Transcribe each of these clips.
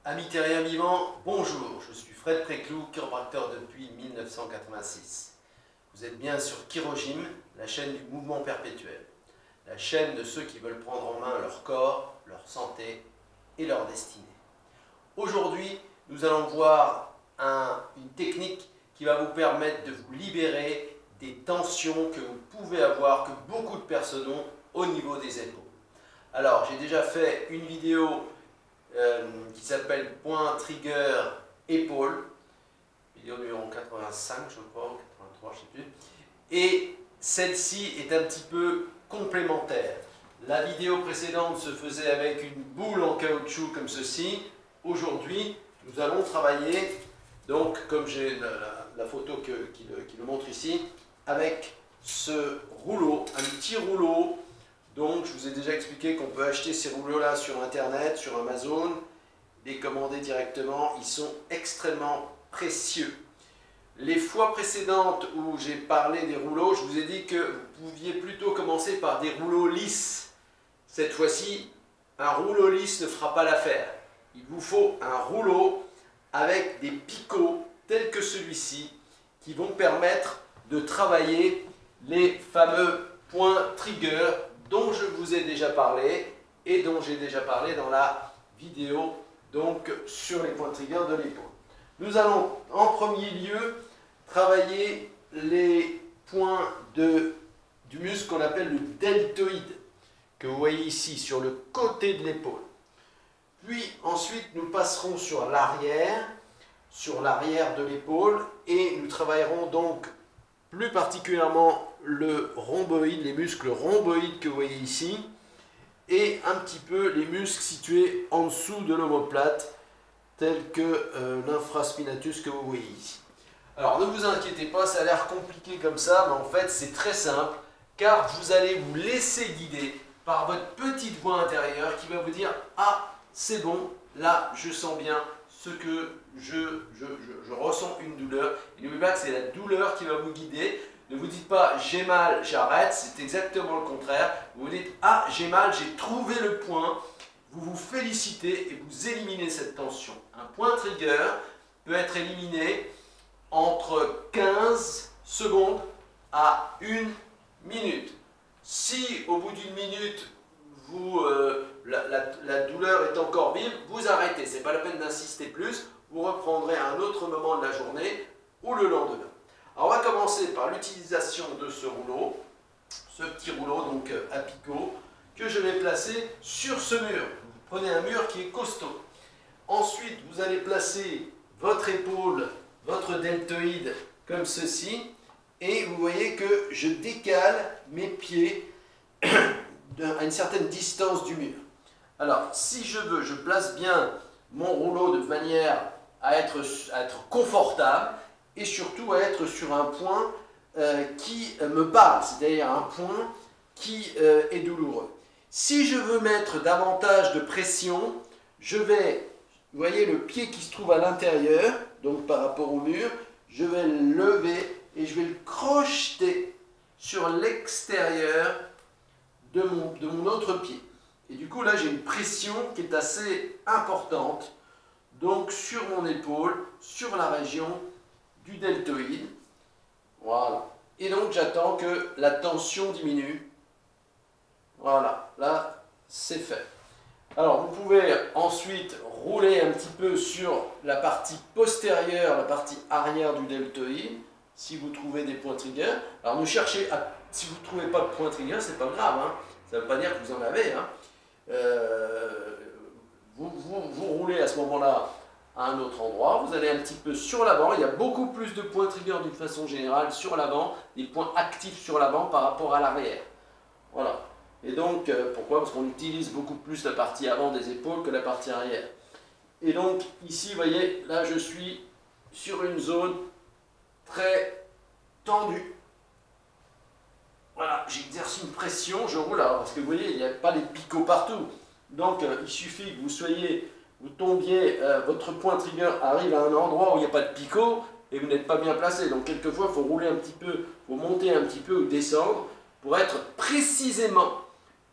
Amis terriens vivants, bonjour, je suis Fred Préclou, chiropracteur depuis 1986. Vous êtes bien sur Chirogym, la chaîne du mouvement perpétuel, la chaîne de ceux qui veulent prendre en main leur corps, leur santé et leur destinée. Aujourd'hui, nous allons voir une technique qui va vous permettre de vous libérer des tensions que vous pouvez avoir, que beaucoup de personnes ont au niveau des épaules. Alors, j'ai déjà fait une vidéo qui s'appelle Point Trigger Épaule, vidéo numéro 85 je crois, 83 je ne sais plus, et celle-ci est un petit peu complémentaire. La vidéo précédente se faisait avec une boule en caoutchouc comme ceci. Aujourd'hui nous allons travailler, donc comme j'ai la photo qui le montre ici, avec ce rouleau, un petit rouleau. Donc, je vous ai déjà expliqué qu'on peut acheter ces rouleaux-là sur Internet, sur Amazon, les commander directement. Ils sont extrêmement précieux. Les fois précédentes où j'ai parlé des rouleaux, je vous ai dit que vous pouviez plutôt commencer par des rouleaux lisses. Cette fois-ci, un rouleau lisse ne fera pas l'affaire. Il vous faut un rouleau avec des picots tels que celui-ci qui vont permettre de travailler les fameux points trigger dont je vous ai déjà parlé et dont j'ai déjà parlé dans la vidéo donc sur les points triggers de l'épaule. Nous allons en premier lieu travailler les points du muscle qu'on appelle le deltoïde, que vous voyez ici sur le côté de l'épaule. Puis ensuite nous passerons sur l'arrière de l'épaule et nous travaillerons donc plus particulièrement le rhomboïde, les muscles rhomboïdes que vous voyez ici, et un petit peu les muscles situés en dessous de l'omoplate, tels que l'infraspinatus que vous voyez ici. Alors ne vous inquiétez pas, ça a l'air compliqué comme ça, mais en fait c'est très simple, car vous allez vous laisser guider par votre petite voix intérieure qui va vous dire « Ah, c'est bon, là je sens bien ce que je ressens une douleur ». Et n'oubliez pas que c'est la douleur qui va vous guider. Ne vous dites pas « j'ai mal, j'arrête », c'est exactement le contraire. Vous vous dites « Ah, j'ai mal, j'ai trouvé le point ». Vous vous félicitez et vous éliminez cette tension. Un point trigger peut être éliminé entre 15 secondes à 1 minute. Si au bout d'une minute, la douleur est encore vive, vous arrêtez. Ce n'est pas la peine d'insister plus. Vous reprendrez à un autre moment de la journée ou le lendemain. Alors on va commencer par l'utilisation de ce rouleau, ce petit rouleau donc à picot, que je vais placer sur ce mur. Vous prenez un mur qui est costaud. Ensuite, vous allez placer votre épaule, votre deltoïde comme ceci, et vous voyez que je décale mes pieds à une certaine distance du mur. Alors, si je veux, je place bien mon rouleau de manière à être confortable, et surtout à être sur un point qui me parle, c'est-à-dire un point qui est douloureux. Si je veux mettre davantage de pression, je vais, vous voyez le pied qui se trouve à l'intérieur, donc par rapport au mur, je vais le lever et je vais le crocheter sur l'extérieur de mon autre pied. Et du coup là j'ai une pression qui est assez importante, donc sur mon épaule, sur la région du deltoïde, voilà, et donc j'attends que la tension diminue, voilà, là c'est fait. Alors vous pouvez ensuite rouler un petit peu sur la partie postérieure, la partie arrière du deltoïde, si vous trouvez des points trigger. Alors ne cherchez à, si vous ne trouvez pas de points trigger, c'est pas grave, hein. Ça ne veut pas dire que vous en avez, hein. Vous roulez à ce moment-là à un autre endroit, vous allez un petit peu sur l'avant, il y a beaucoup plus de points trigger d'une façon générale sur l'avant, des points actifs sur l'avant par rapport à l'arrière. Voilà. Et donc, pourquoi? Parce qu'on utilise beaucoup plus la partie avant des épaules que la partie arrière. Et donc, ici, vous voyez, là je suis sur une zone très tendue. Voilà, j'exerce une pression, je roule, alors, parce que vous voyez, il n'y a pas les picots partout. Donc, il suffit que vous tombiez, votre point trigger arrive à un endroit où il n'y a pas de picot et vous n'êtes pas bien placé. Donc, quelquefois, il faut rouler un petit peu, il faut monter un petit peu ou descendre pour être précisément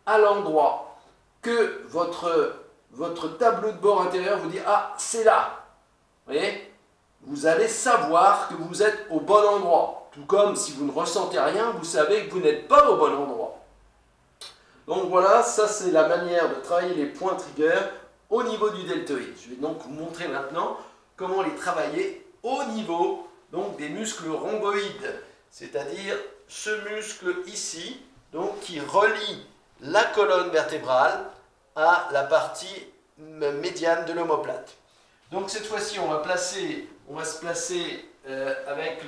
à l'endroit que votre votre tableau de bord intérieur vous dit « Ah, c'est là !» Vous voyez? Vous allez savoir que vous êtes au bon endroit. Tout comme si vous ne ressentez rien, vous savez que vous n'êtes pas au bon endroit. Donc voilà, ça c'est la manière de travailler les points trigger au niveau du deltoïde. Je vais donc vous montrer maintenant comment les travailler au niveau donc, des muscles rhomboïdes, c'est-à-dire ce muscle ici, donc, qui relie la colonne vertébrale à la partie médiane de l'omoplate. Donc cette fois-ci, on va se placer avec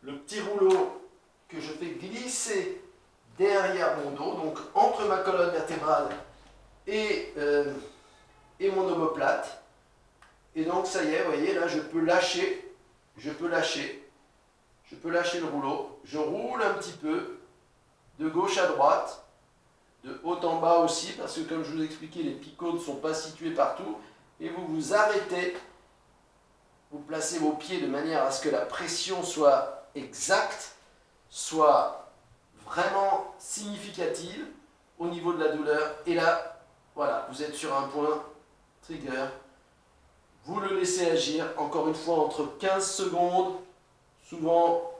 le petit rouleau que je fais glisser derrière mon dos, donc entre ma colonne vertébrale et mon omoplate. Et donc ça y est, vous voyez, là je peux lâcher le rouleau. Je roule un petit peu de gauche à droite, de haut en bas aussi, parce que comme je vous ai expliqué, les picots ne sont pas situés partout. Et vous vous arrêtez, vous placez vos pieds de manière à ce que la pression soit exacte, soit vraiment significative au niveau de la douleur. Et là, voilà, vous êtes sur un point trigger. Vous le laissez agir, encore une fois, entre 15 secondes, souvent,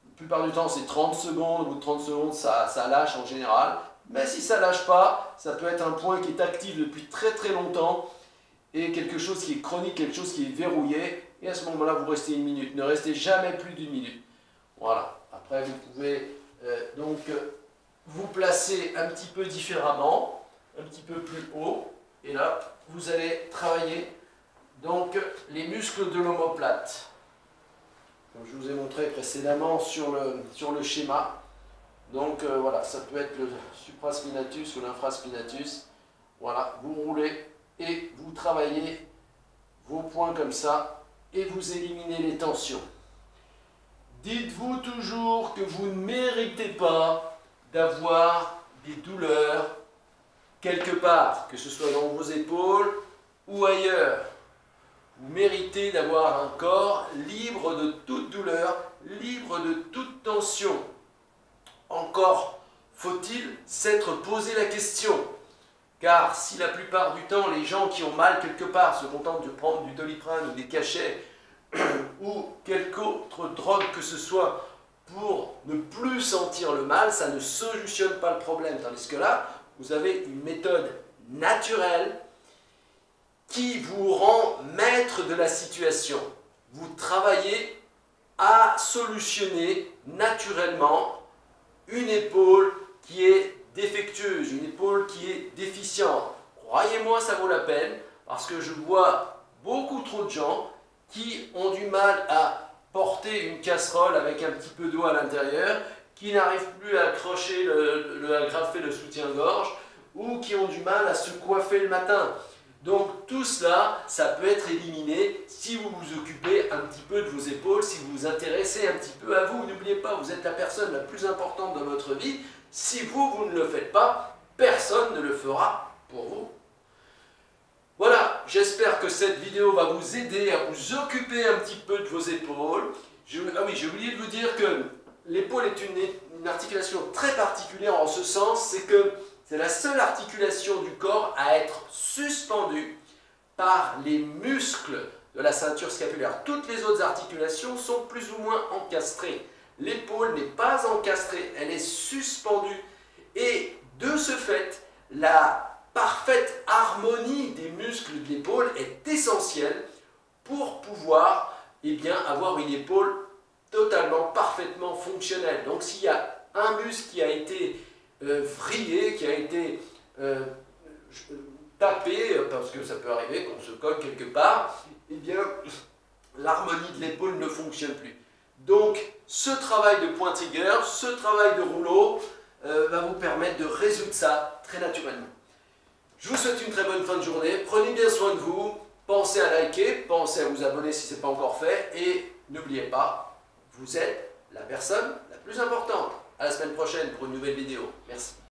la plupart du temps, c'est 30 secondes. Au bout de 30 secondes, ça lâche en général. Mais si ça ne lâche pas, ça peut être un point qui est actif depuis très très longtemps et quelque chose qui est chronique, quelque chose qui est verrouillé. Et à ce moment-là, vous restez 1 minute. Ne restez jamais plus d'1 minute. Voilà. Après, vous pouvez vous placer un petit peu différemment, un petit peu plus haut. Et là, vous allez travailler donc les muscles de l'omoplate. Comme je vous ai montré précédemment sur le schéma. Donc voilà, ça peut être le supraspinatus ou l'infraspinatus. Voilà, vous roulez et vous travaillez vos points comme ça et vous éliminez les tensions. Dites-vous toujours que vous ne méritez pas d'avoir des douleurs quelque part, que ce soit dans vos épaules ou ailleurs. Vous méritez d'avoir un corps libre de toute douleur, libre de toute tension. Encore faut-il s'être posé la question. Car si la plupart du temps, les gens qui ont mal quelque part se contentent de prendre du Doliprane ou des cachets ou quelque autre drogue que ce soit pour ne plus sentir le mal, ça ne solutionne pas le problème. Tandis que là, vous avez une méthode naturelle qui vous rend maître de la situation. Vous travaillez à solutionner naturellement une épaule qui est défectueuse, une épaule qui est déficiente. Croyez-moi, ça vaut la peine, parce que je vois beaucoup trop de gens qui ont du mal à porter une casserole avec un petit peu d'eau à l'intérieur, qui n'arrivent plus à accrocher, à grafer le soutien-gorge, ou qui ont du mal à se coiffer le matin. Donc tout cela, ça peut être éliminé si vous vous occupez un petit peu de vos épaules, si vous vous intéressez un petit peu à vous. N'oubliez pas, vous êtes la personne la plus importante dans votre vie. Si vous ne le faites pas, personne ne le fera pour vous. Voilà, j'espère que cette vidéo va vous aider à vous occuper un petit peu de vos épaules. Ah oui, j'ai oublié de vous dire que l'épaule est une articulation très particulière en ce sens, c'est que c'est la seule articulation du corps à être suspendue par les muscles de la ceinture scapulaire. Toutes les autres articulations sont plus ou moins encastrées. L'épaule n'est pas encastrée, elle est suspendue. Et de ce fait, la parfaite harmonie des muscles de l'épaule est essentielle pour pouvoir avoir une épaule totalement, parfaitement fonctionnelle. Donc s'il y a un muscle qui a été vrillé, qui a été tapé, parce que ça peut arriver qu'on se cogne quelque part, eh bien l'harmonie de l'épaule ne fonctionne plus. Donc ce travail de point trigger, ce travail de rouleau va vous permettre de résoudre ça très naturellement. Je vous souhaite une très bonne fin de journée, prenez bien soin de vous, pensez à liker, pensez à vous abonner si ce n'est pas encore fait, et n'oubliez pas, vous êtes la personne la plus importante. À la semaine prochaine pour une nouvelle vidéo. Merci.